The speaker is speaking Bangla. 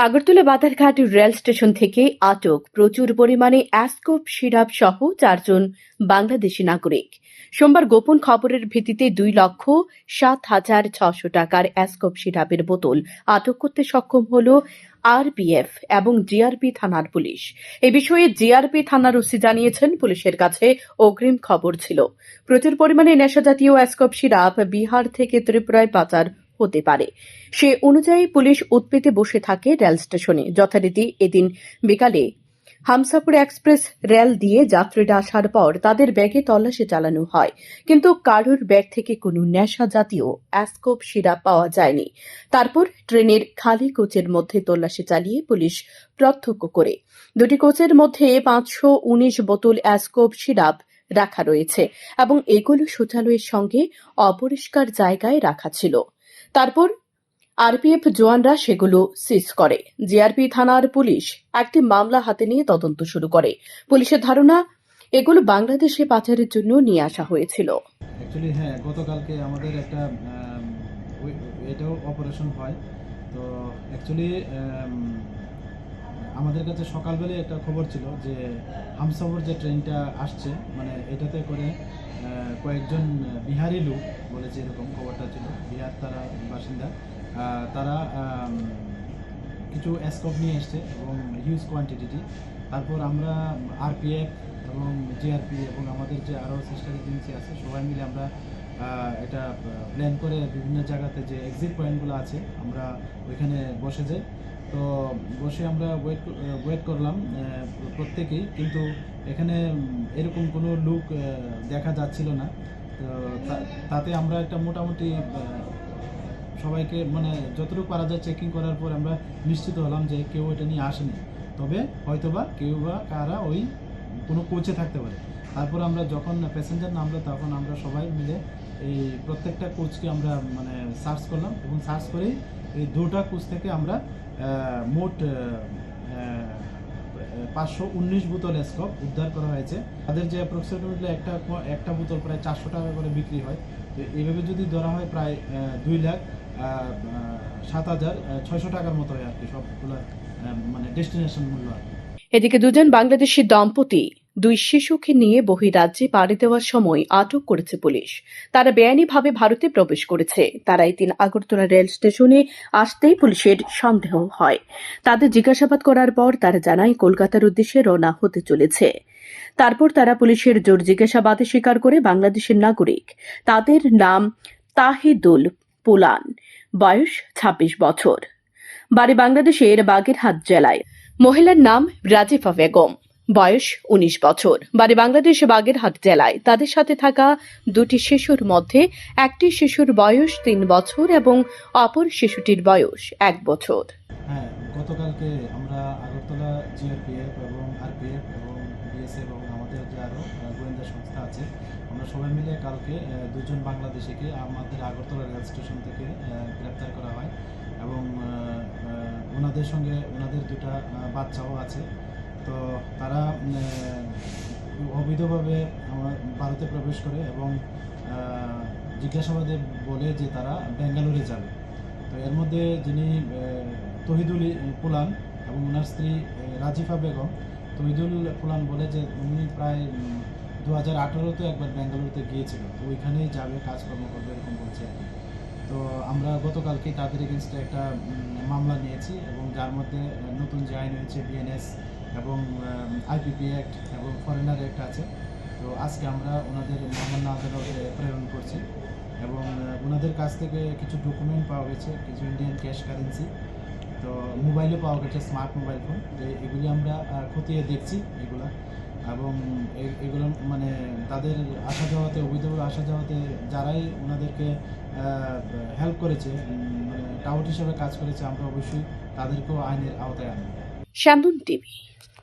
আগরতলা বাধারঘাট রেল স্টেশন থেকে আটক প্রচুর পরিমাণে অ্যাসকোপ সিরাপ সহ 4 জন বাংলাদেশী নাগরিক। সোমবার গোপন খবরের ভিত্তিতে 2,07,600 টাকার অ্যাসকোপ সিরাপের বোতল আটক করতে সক্ষম হল আরপিএফ এবং জিআরপি থানার পুলিশ। এ বিষয়ে জিআরপি থানার ওসি জানিয়েছেন, পুলিশের কাছে অগ্রিম খবর ছিল প্রচুর পরিমাণে নেশাজাতীয় অ্যাসকোপ সিরাপ বিহার থেকে ত্রিপুরায় পাচার হতে পারে। সে অনুযায়ী পুলিশ উৎপেতে বসে থাকে রেল স্টেশনে। যথারীতি এদিন বিকালে হামসাপুর এক্সপ্রেস রেল দিয়ে যাত্রীরা আসার পর তাদের ব্যাগে তল্লাশি চালানো হয়, কিন্তু কারোর ব্যাগ থেকে কোনো নেশা জাতীয় অ্যাসকোপ সিরাপ পাওয়া যায়নি। তারপর ট্রেনের খালি কোচের মধ্যে তল্লাশি চালিয়ে পুলিশ প্রত্যক্ষ করে দুটি কোচের মধ্যে 519 বোতল অ্যাসকোপ সিরাপ রাখা রয়েছে এবং এগুলো শৌচালয়ের সঙ্গে অপরিষ্কার জায়গায় রাখা ছিল। তারপর আরপিএফ জওয়ানরা সেগুলো সিজ করে। জিআরপি থানার পুলিশ একটি মামলা হাতে নিয়ে তদন্ত শুরু করে। পুলিশের ধারণা, এগুলো বাংলাদেশে পাচারের জন্য নিয়ে আসা হয়েছিল। হ্যাঁ, গতকালকে আমাদের একটা এটাও অপারেশন হয়। তো অ্যাকচুয়ালি আমাদের কাছে সকালবেলায় একটা খবর ছিল যে হামসাফর যে ট্রেনটা আসছে, মানে এটাতে করে কয়েকজন বিহারি লোক বলেছে, এরকম খবরটা ছিল। বিহার তারা বাসিন্দা, তারা কিছু অ্যাসকোপ নিয়ে এসছে এবং হিউজ কোয়ান্টিটি। তারপর আমরা আরপিএফ এবং জিআরপি এবং আমাদের যে আরও সিস্টার এজেন্সি আছে, সবাই মিলে আমরা এটা প্ল্যান করে বিভিন্ন জায়গাতে যে এক্সিট পয়েন্টগুলো আছে আমরা ওইখানে বসে যাই। তো বসে আমরা ওয়েট করলাম প্রত্যেকেই, কিন্তু এখানে এরকম কোনো লোক দেখা যাচ্ছিল না। তো তাতে আমরা একটা মোটামুটি সবাইকে মানে যতটুকু পারা যায় চেকিং করার পর আমরা নিশ্চিত হলাম যে কেউ এটা নিয়ে আসেনি, তবে হয়তোবা কেউ বা কারা ওই কোনো কোচে থাকতে পারে। তারপর আমরা যখন প্যাসেঞ্জার নামলো তখন আমরা সবাই মিলে এই প্রত্যেকটা কোচকে আমরা মানে সার্চ করলাম এবং সার্চ করেই এই দুটা কোচ থেকে আমরা মোট 519 বোতল অ্যাসকোপ উদ্ধার করা হয়েছে। তাদের যে অ্যাপ্রক্সিমেটলি একটা বোতল প্রায় 400 টাকা করে বিক্রি হয়। তো এইভাবে যদি ধরা হয় প্রায় 2,07,600 টাকার মতো হয় আর কি, সবগুলো মানে ডেস্টিনেশন মূল্য আর কি। এদিকে দুজন বাংলাদেশি দম্পতি 2 শিশুকে নিয়ে বহিরাজ্যে পাড়ি দেওয়ার সময় আটক করেছে পুলিশ। তারা বেআইনিভাবে ভারতে প্রবেশ করেছে। তারা এই দিন আগরতলা রেল স্টেশনে আসতেই পুলিশের সন্দেহ হয়। তাদের জিজ্ঞাসাবাদ করার পর তারা জানায় কলকাতার উদ্দেশ্যে রওনা হতে চলেছে। তারপর তারা পুলিশের জোর জিজ্ঞাসাবাদে স্বীকার করে বাংলাদেশের নাগরিক। তাদের নাম তাহিদুল পুলান, বয়স 26 বছর, বাড়ি বাংলাদেশের বাগেরহাট জেলায়। মহিলার নাম রাজিফা বেগম, বয়স 19 বছর, বাড়ি বাংলাদেশ বাগেরহাট জেলায়। তাদের সাথে থাকা দুটি শিশুর মধ্যে একটি শিশুর বয়স 3 বছর এবং অপর শিশুটির বয়স 1 বছর। হ্যাঁ, গতকালকে আমরা আগরতলা জিআরপিএফ এবং আরপিএফ এবং বিএসএফ এবং আমাদের যে আরও গোয়েন্দা সংস্থা আছে, আমরা সবাই মিলে কালকে দুজন বাংলাদেশিকে আমাদের আগরতলা রেল স্টেশন থেকে গ্রেপ্তার করা হয় এবং ওনাদের সঙ্গে ওনাদের দুটা বাচ্চাও আছে। তো তারা অবৈধভাবে আমার ভারতে প্রবেশ করে এবং জিজ্ঞাসাবাদে বলে যে তারা বেঙ্গালুরে যাবে। তো এর মধ্যে যিনি তহিদুল পুলান এবং ওনার স্ত্রী রাজিফা বেগম, তহিদুল পুলান বলে যে উনি প্রায় 2018-তে একবার বেঙ্গালুরুতে গিয়েছিল, তো ওইখানেই যাবে, কাজকর্ম করবে, এরকম বলছে আর কি। তো আমরা গতকালকে তাদের এগেনস্টে একটা মামলা নিয়েছি এবং যার মধ্যে নতুন যে আইন হয়েছে বিএনএস এবং আইপিপি অ্যাক্ট এবং ফরেনার অ্যাক্ট আছে। তো আজকে আমরা ওনাদের মহামান্য আদালতে প্রেরণ করছি এবং ওনাদের কাছ থেকে কিছু ডকুমেন্ট পাওয়া গেছে, কিছু ইন্ডিয়ান ক্যাশ কারেন্সি, তো মোবাইলও পাওয়া গেছে, স্মার্ট মোবাইল ফোন। তো এগুলি আমরা খতিয়ে দেখছি এগুলো, এবং এগুলো মানে তাদের আসা যাওয়াতে, অবৈধভাবে আসা যাওয়াতে যারাই ওনাদেরকে হেল্প করেছে, মানে টাউট হিসেবে কাজ করেছে, আমরা অবশ্যই তাদেরকেও আইনের আওতায় আনব। Salmon TV.